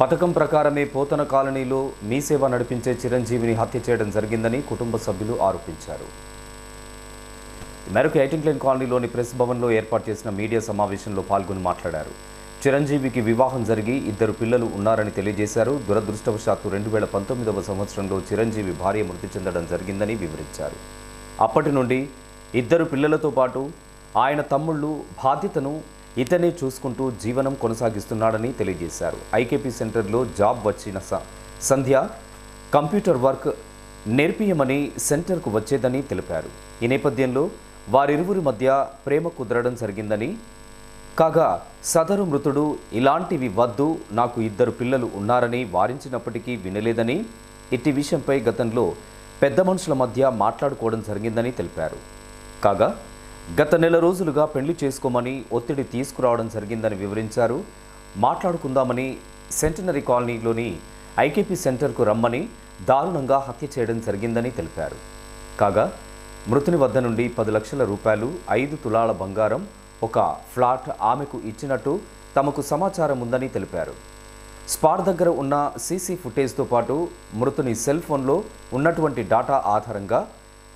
పథకం ప్రకారమే పోతన కాలనీలో మీ సేవ నడిపించే చిరంజీవిని హత్య చేయడం జరిగిందని కుటుంబ సభ్యులు ఆరోపించారు. ఈ మేరకు ఎయిటింగ్లైన్ కాలనీలోని ప్రెస్ భవన్లో ఏర్పాటు చేసిన మీడియా సమావేశంలో పాల్గొని మాట్లాడారు. చిరంజీవికి వివాహం జరిగి 2 పిల్లలు ఉన్నారని తెలియజేశారు. దురదృష్టవశాత్తు 2019వ సంవత్సరంలో చిరంజీవి భార్య మృతి చెందడం జరిగిందని వివరించారు. అప్పటి నుండి 2 పిల్లలతో పాటు ఆయన తమ్ముళ్ళు బాధ్యతను ఇతనే చూసుకుంటూ జీవనం కొనసాగిస్తున్నాడని తెలియజేశారు. ఐకేపీ సెంటర్లో జాబ్ వచ్చిన సంధ్య కంప్యూటర్ వర్క్ నేర్పియమని సెంటర్కు వచ్చేదని తెలిపారు. ఈ నేపథ్యంలో వారిరువురి మధ్య ప్రేమ కుదరడం జరిగిందని, కాగా సదరు మృతుడు ఇలాంటివి వద్దు, నాకు 2 పిల్లలు ఉన్నారని వారించినప్పటికీ వినలేదని, ఇట్టి విషయంపై గతంలో పెద్ద మనుషుల మధ్య మాట్లాడుకోవడం జరిగిందని తెలిపారు. కాగా గత నెల రోజులుగా పెళ్లి చేసుకోమని ఒత్తిడి తీసుకురావడం జరిగిందని వివరించారు. మాట్లాడుకుందామని సెంటనరీ కాలనీలోని ఐకేపీ సెంటర్కు రమ్మని దారుణంగా హత్య చేయడం జరిగిందని తెలిపారు. కాగా మృతుని వద్ద నుండి 10 లక్షల రూపాయలు, 5 తులాల బంగారం, ఒక ఫ్లాట్ ఆమెకు ఇచ్చినట్టు తమకు సమాచారం ఉందని తెలిపారు. స్పాట్ దగ్గర ఉన్న సీసీ ఫుటేజ్తో పాటు మృతుని సెల్ ఫోన్లో ఉన్నటువంటి డాటా ఆధారంగా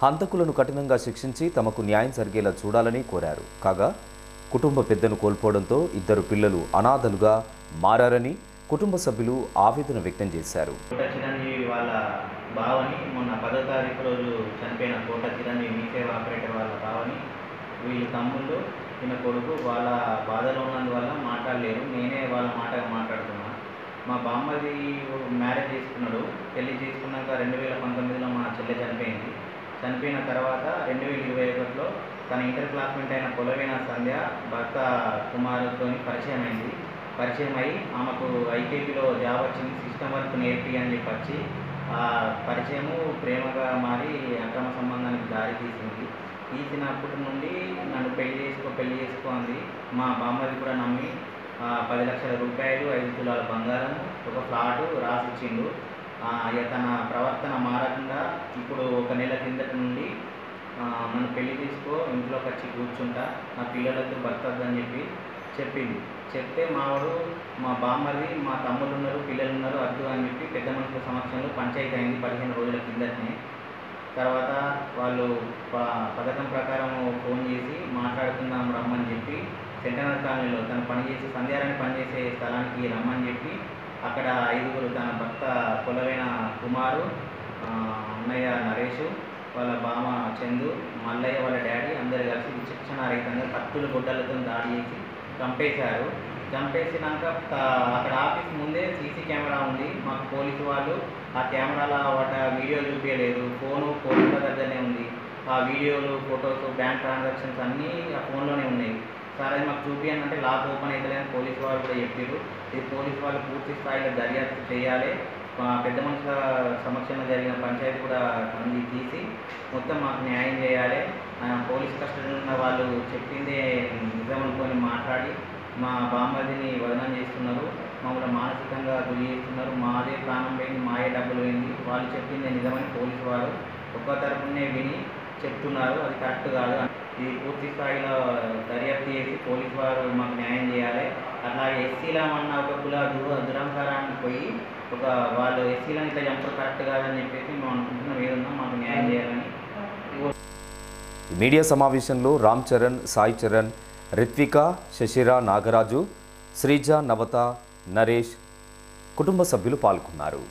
హంతకులను కఠినంగా శిక్షించి తమకు న్యాయం జరిగేలా చూడాలని కోరారు. కాగా కుటుంబ పెద్దను కోల్పోవడంతో 2 పిల్లలు అనాథలుగా మారారని కుటుంబ సభ్యులు ఆవేదన వ్యక్తం చేశారు. చిరంజీవి వాళ్ళ బావని మొన్న 10వ తారీఖు రోజు చనిపోయిన కోట చిరంజీవి మీ సేవ ఆపరేటర్ వాళ్ళ బావని వీళ్ళు తమ్ముళ్ళు చిన్న కొడుకు వాళ్ళ బాధలో ఉన్నందువల్ల మాట్లాడలేరు. నేనే వాళ్ళ మాటగా మాట్లాడుతున్నా. మా బామ్మది మ్యారేజ్ చేసుకున్నాడు. పెళ్లి చేసుకున్నాక 2019లో మా చెల్లె చనిపోయింది. చనిపోయిన తర్వాత 2021లో తన ఇంటర్ క్లాస్మేట్ అయిన పొలవేన సంధ్య భర్త కుమారుతో పరిచయం అయ్యి ఆమెకు ఐకేపీలో జాబ్ వచ్చింది, సిస్టమ్ వర్క్ నేర్పి అని చెప్పి వచ్చి ఆ పరిచయము ప్రేమగా మారి అక్రమ సంబంధానికి దారి తీసినప్పటి నుండి నన్ను పెళ్లి చేసుకో అంది. మా బామ్మది కూడా నమ్మి 10 లక్షల రూపాయలు, 5 తులాల బంగారం, ఒక ఫ్లాటు రాసిచ్చిండు. తన ప్రవర్తన మారకుండా ఇప్పుడు 1 నెల కిందట నుండి నన్ను పెళ్లి తీసుకో, ఇంట్లోకి వచ్చి కూర్చుంటా, నా పిల్లలతో బతకద్దని చెప్పింది. చెప్తే మావాడు మా బామ్మది, మా తమ్ముళ్ళు ఉన్నారు, పిల్లలు ఉన్నారు, అద్దు అని చెప్పి పెద్ద మనుషుల సమక్షంలో పంచాయతీ అయింది 15 రోజుల కిందటనే. తర్వాత వాళ్ళు పథకం ప్రకారం ఫోన్ చేసి మాట్లాడుకుందాం రమ్మని చెప్పి సెంటనరీ కాలనీలో తను పనిచేసి సంధ్యారాన్ని పనిచేసే స్థలానికి రమ్మని చెప్పి అక్కడ 5గురు తన భర్త కొలవైన కుమారు, అన్నయ్య నరేష్, వాళ్ళ బామ చందు, మల్లయ్య వాళ్ళ డాడీ అందరు కలిసి విచక్షణారహితంగా కత్తులు గొడ్డలతో దాడి చేసి చంపేశారు. చంపేసినాక అక్కడ ఆఫీస్ ముందే సీసీ కెమెరా ఉంది. మాకు పోలీసు వాళ్ళు ఆ కెమెరాలో వీడియోలు చూపించలేదు. ఫోను పోలీసుల దగ్గరనే ఉంది. ఆ వీడియోలు, ఫొటోస్, బ్యాంక్ ట్రాన్సాక్షన్స్ అన్నీ ఆ ఫోన్లోనే ఉన్నాయి. సార్ అది మాకు చూపించాలంటే లాక్ ఓపెన్ అవుతలేదని పోలీసు వాళ్ళు కూడా చెప్పారు. ఇది పోలీసు వాళ్ళు పూర్తి స్థాయిలో దర్యాప్తు చేయాలి. పెద్ద మనుషుల సమక్షంలో జరిగిన పంచాయతీ కూడా తీసి మొత్తం మాకు న్యాయం చేయాలి. పోలీస్ కస్టడీలో ఉన్న వాళ్ళు చెప్పిందే నిజం అనుకొని మాట్లాడి మా బామ్మదిని వదనం చేస్తున్నారు. మమ్మల్ని మానసికంగా గురి చేస్తున్నారు. మాదే ప్రాణం పోయింది, మాయే డబ్బులు పోయింది. వాళ్ళు చెప్పిందే నిజమని పోలీసు వారు ఒక్క తరపునే విని చెప్తున్నారు. అది కరెక్ట్ కాదు. ఇది పూర్తి స్థాయిలో దర్యాప్తు చేసి పోలీసు వారు మాకు న్యాయం చేయాలి. అట్లాగే ఎస్సీలమన్న ఒక కుల దురంకారానికి పోయి వాళ్ళు ఎస్సీలను ఇట్లా చంపడం కరెక్ట్ కాదని చెప్పేసి మేము అనుకుంటున్నాం. ఏదన్నా మాకు న్యాయం చేయాలని. మీడియా సమావేశంలో రామ్ చరణ్, సాయి చరణ్, రిత్విక, శశిరా, నాగరాజు, శ్రీజ, నవత, నరేష్ కుటుంబ సభ్యులు పాల్గొన్నారు.